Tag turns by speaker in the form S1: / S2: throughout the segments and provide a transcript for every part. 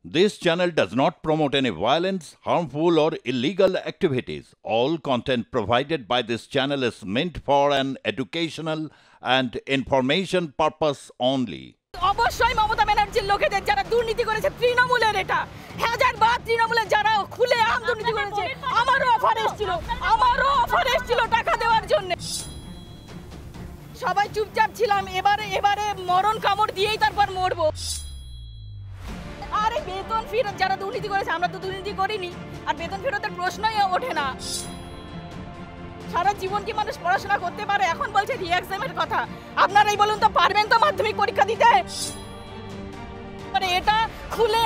S1: This channel does not promote any violence, harmful, or illegal activities. All content provided by this channel is meant for an educational and information purpose only.
S2: অবশ্যই মমতা ব্যানার্জির লোকেদের যারা দুর্নীতি করেছে তৃণমূলের এটা হাজারবার তৃণমূলের যারা খুলে আম দুর্নীতি করেছে আমারও অফার এসেছিল টাকা দেওয়ার জন্য। সবাই চুপচাপ ছিলাম, এবারে মরণ কামড় দিয়েই তারপর মরবো। আরে বেতন ফেরত যারা দুর্নীতি করেছে, আমরা তো দুর্নীতি করিনি, আর বেতন ফেরতের প্রশ্নই ওঠে না। সারা জীবন কি মানুষ পড়াশোনা করতে পারে? এখন বলছে রি এক্সামের কথা। আপনারাই বলুন তো, পারবেন তো মাধ্যমিক পরীক্ষা দিতে? মানে এটা খুলে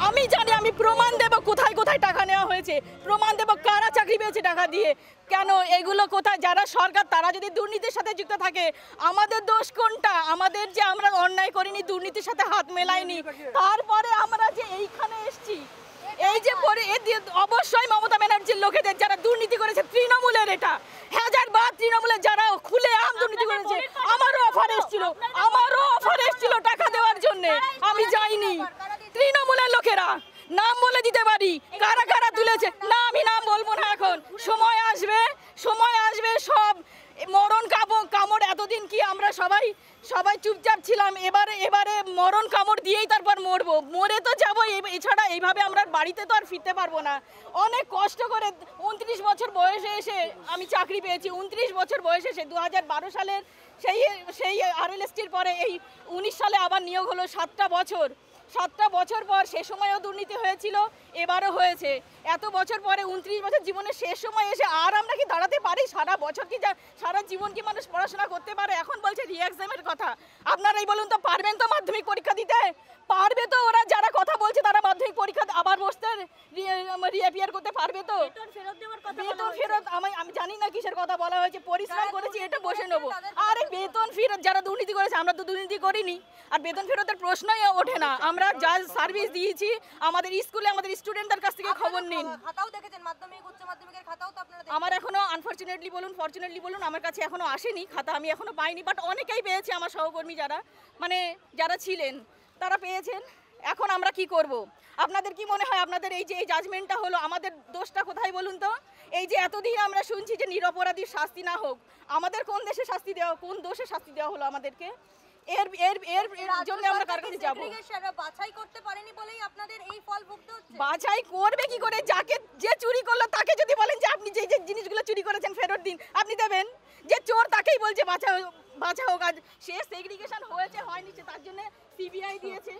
S2: আমি জানি, আমি প্রমাণ দেব কোথায় কোথায় টাকা নেওয়া হয়েছে, প্রমাণ দেব কারা চাকরি পেয়েছে টাকা দিয়ে। কেন এগুলো কোথায়? যারা সরকার তারা যদি দুর্নীতির সাথে যুক্ত থাকে, আমাদের দোষ কোনটা? আমাদের যে আমরা অন্যায় করিনি, দুর্নীতির সাথে হাত মেলাইনি, তারপরে আমরা যে এইখানে এসছি, এই যে অবশ্যই মমতা ব্যানার্জির লোকেদের যারা দুর্নীতি করেছে তৃণমূলের এটা হাজারবার তৃণমূলের যারা খুলে আম দুর্নীতি করেছে আমারও অফার এসেছিল টাকা দেওয়ার জন্য। আমি যাইনি। তৃণমূলের লোকেরা নাম বলে দিতে পারি কারা কারা তুলেছে, না আমি নাম বলবো না। এখন সময় আসবে সব মরণ কামড়। এতদিন কি আমরা সবাই চুপচাপ ছিলাম? এবারে মরণ কামড় দিয়েই তারপর মরবো। মরে তো যাবো, এছাড়া এইভাবে আমরা বাড়িতে তো আর ফিরতে পারবো না। অনেক কষ্ট করে 29 বছর বয়সে এসে আমি চাকরি পেয়েছি। 29 বছর বয়সে এসে 2012 সালের সেই আরএলএসটির পরে এই 19 সালে আবার নিয়োগ হলো। 7টা বছর পর, সে সময়ও দুর্নীতি হয়েছিল, এবারও হয়েছে। এত বছর পরে 29 বছর জীবনের শেষ সময় এসে আর আমরা কি দাঁড়াতে পারি? সারা জীবন কি মানুষ পড়াশোনা করতে পারে? এখন বলছে রি এক্সামের কথা। আপনারাই বলুন তো, পারবেন তো মাধ্যমিক পরীক্ষা দিতে? পারবে তো? ওরা যারা কথা বলছে তারা মাধ্যমিক পরীক্ষা আবার বসতে রিঅ্যাপিয়ার করতে পারবে তো? বেতন ফেরত আমি জানি না কিসের কথা বলা হয়েছে। পরিশ্রম করেছি, এটা বসে নেবো। আরে বেতন ফেরত যারা দুর্নীতি করেছে, আমরা তো দুর্নীতি করিনি, আর বেতন ফেরতের প্রশ্নই ওঠে না। আমরা যা সার্ভিস দিয়েছি আমাদের স্কুলে, আমাদের স্টুডেন্টদের কাছ থেকে খবর নিন।
S3: খাতাও দেখেছেন, মাধ্যমিক উচ্চ মাধ্যমিকের খাতাও তো আপনারা
S2: আমার এখনো আনফরচুনেটলি বলুন, ফরচুনেটলি বলুন, আমার কাছে এখনো আসেনি খাতা, আমি এখনো পাইনি। বাট অনেকেই পেয়েছে, আমার সহকর্মী যারা ছিলেন তারা পেয়েছেন। এখন আমরা কি করব? আপনাদের কি মনে হয় আপনাদের এই যে এই জাজমেন্টটা হলো, আমাদের দোষটা কোথায় বলুন তো? এই যে এতদিন আমরা শুনছি যে নিরপরাধীর শাস্তি না হোক, আমাদের কোন দোষে শাস্তি দেওয়া হলো আমাদেরকে? এর জন্য আমরা কার কাছে যাব?
S3: বাছাই করতে পারেনি বলেই আপনাদের এই ফল ভুগতে হচ্ছে।
S2: বাছাই করবে কি করে? যে চুরি করলো তাকে যদি বলেন যে আপনি যে জিনিসগুলো চুরি করেছেন ফেরত দিন, আপনি দেবেন? যে চোর তাকেই বলছে বাঁচাও কাজ। সে সেগ্রিগেশন হয়নি, তার জন্য সিবিআই দিয়েছে।